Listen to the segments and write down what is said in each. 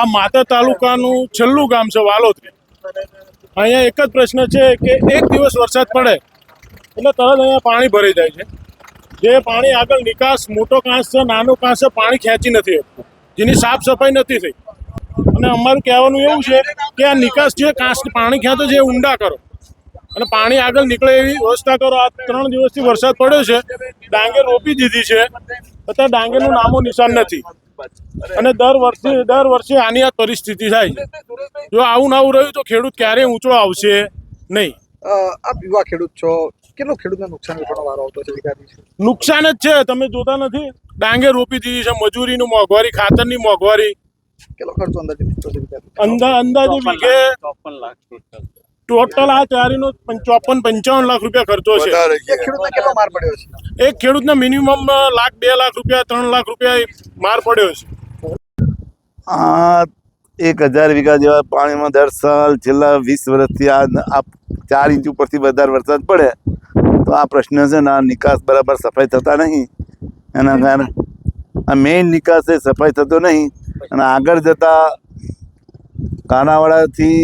આ માતા તાલુકાનું છેલ્લું ગામ છે વાલોત્રી। અહીંયા એક જ પ્રશ્ન છે કે એક દિવસ વરસાદ પડે એટલે તરત અહીંયા પાણી ભરાઈ જાય છે। જે પાણી આગળ નિકાસ મોટો કાંસ છે, નાનો કાંસ છે, પાણી ખેંચી નથી શકતું, જેની સાફ સફાઈ નથી થઈ। અને અમારું કહેવાનું એવું છે કે આ નિકાસ જે કાંસ પાણી ખેંચે છે એ ઊંડા કરો અને પાણી આગળ નીકળે એવી વ્યવસ્થા કરો। આ 3 દિવસથી વરસાદ પડ્યો છે, ડાંગર રોપી દીધી છે, છતાં ડાંગરનું નામો નિશાન નથી અને દર વર્ષે આની આ પરિસ્થિતિ થાય છે। જો આવું ના આવું રહ્યું તો ખેડૂત ક્યારેય ઊંચો આવશે નહીં। આપ યુવા ખેડૂત છો, કેટલું ખેડૂતને નુકસાન વેઠવાનો વારો આવતો છે? નુકસાન જ છે, તમે જોતા નથી, ડાંગર રોપી દીધી છે, મજૂરીની મોંઘવારી, ખાતરની મોંઘવારી। કેટલો ખર્ચો અંદાજે નીકળતો છે? અંદાજે વીઘે ટોટલ આ ચારીનો 54-55 લાખ રૂપિયા ખર્ચો છે। એક ખેડૂતને કેટલો માર પડ્યો છે? એક ખેડૂતને મિનિમમ લાખ, 2 લાખ રૂપિયા, 3 લાખ રૂપિયા માર પડ્યો છે। 1000 વીઘા જેવા પાણીમાં દર સાલ છેલ્લા 20 વર્ષથી આ 4 ઇંચ ઉપરથી વધારે વરસાદ પડે તો આ પ્રશ્ન છે ને, આ નિકાસ બરાબર સફાઈ થતા નહીં, એના કારણે આ મેઇન નિકાસ એ સફાઈ થતો નહીં અને આગળ જતા કાનાવાડાથી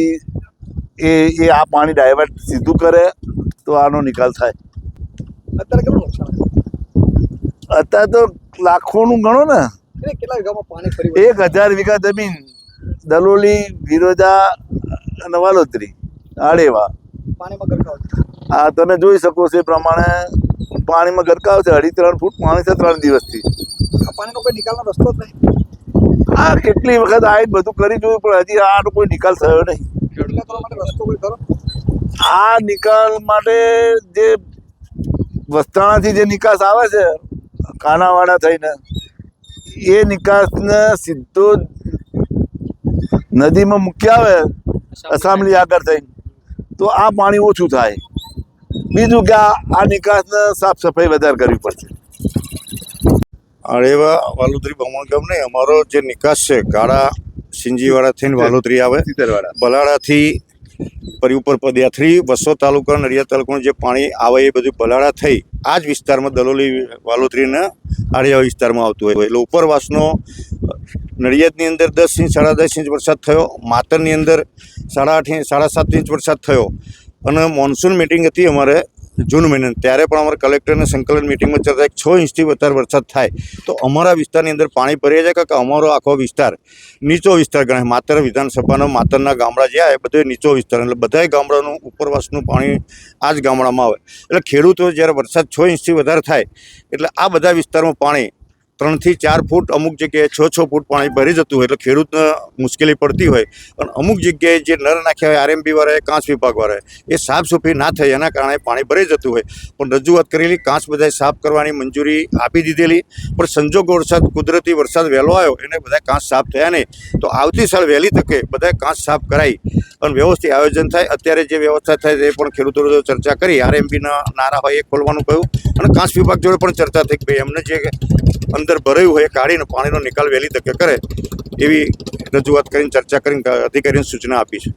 એ આ પાણી ડાયવર્ટ સીધું કરે તો આનો નિકાલ થાય। અત્યારે કેટલું નુકસાન? અત્યારે તો લાખોનું ગણો ને। કેટલા વીઘામાં પાણી ફરી 1000 વીઘા જમીન દલોલી, વિરોજા અને વાલોત્રી આડેવા પાણીમાં ગરકાવ છે। આ તમે જોઈ શકો છો એ પ્રમાણે પાણીમાં ગરકાવ છે। 2.5-3 ફૂટ પાણી છે 3 દિવસથી। આ પાણીનો કોઈ નિકાલનો રસ્તો જ નહીં? આ કેટલી વખત આ બધું કરી જોયું પણ હજી આનો કોઈ નિકાલ થયો નહીં। ખેડૂતને કરવા માટે રસ્તો કોઈ ખરો? આ નિકાલ માટે જે વસ્તાણાથી જે નિકાસ આવે છે કાનાવાડા થઈને, એ નિકાસને સીધો નદીમાં મૂકી આવે અસામલી આગળ થઈને તો આ પાણી ઓછું થાય। બીજું કે આ નિકાસને સાફ સફાઈ વધારે કરવી પડશે। આડેવા વાલોત્રી બમણ ગામ નહીં, અમારો જે નિકાસ છે ગાળા સિંજીવાડા થઈને વાલોત્રી આવે, બલાડાથી પરી ઉપર પદયાત્રી વસો તાલુકા, નડિયાદ તાલુકાનું જે પાણી આવે એ બધું બલાડા થઈ આ જ વિસ્તારમાં દલોલી, વાલોત્રીના આડેવા વિસ્તારમાં આવતું હોય। એટલે ઉપરવાસનો નડિયાદની અંદર 10 ઇંચ 10.5 ઇંચ વરસાદ થયો, માતરની અંદર 8.5 ઇંચ વરસાદ થયો અને મોન્સૂન મિટિંગ હતી અમારે જૂન મહિને, ત્યારે પણ અમારે કલેક્ટરને સંકલન મિટિંગમાં ચર્ચા 6 ઇંચથી વધારે વરસાદ થાય તો અમારા વિસ્તારની અંદર પાણી ભરાઈ જાય કે અમારો આખો વિસ્તાર નીચો વિસ્તાર ગણાય। માતર વિધાનસભાનો માતરના ગામડા જે આવે બધો નીચો વિસ્તાર, એટલે બધાય ગામડાનું ઉપરવાસનું પાણી આ જ ગામડામાં આવે। એટલે ખેડૂતો જ્યારે વરસાદ 6 ઇંચથી વધારે થાય એટલે આ બધા વિસ્તારમાં પાણી 3 થી 4 ફૂટ, અમુક જગ્યાએ 6 ફૂટ પાણી ભરી જતું હોય એટલે ખેડૂતને મુશ્કેલી પડતી હોય। અને અમુક જગ્યાએ જે નર નાખ્યા હોય RMB વાળાએ, કાંસ વિભાગવાળાએ, એ સાફ સફાઈ ના થાય એના કારણે પાણી ભરાઈ જતું હોય। પણ રજૂઆત કરેલી, કાંસ બધાએ સાફ કરવાની મંજૂરી આપી દીધેલી, પણ સંજોગો વરસાદ, કુદરતી વરસાદ વહેલો આવ્યો એને બધા કાંસ સાફ થયા નહીં તો આવતી સાલ વહેલી તકે બધા કાંસ સાફ કરાવી અને વ્યવસ્થિત આયોજન થાય। અત્યારે જે વ્યવસ્થા થાય એ પણ ખેડૂતો જોડે ચર્ચા કરી, RMBના નારા હોય એ ખોલવાનું કહ્યું અને કાંસ વિભાગ જોડે પણ ચર્ચા થઈ કે ભાઈ એમને જે અંદર ભરાયું હોય એ કાઢીને પાણીનો નિકાલ વહેલી તકે કરે એવી રજૂઆત કરીને ચર્ચા કરીને અધિકારીને સૂચના આપી છે।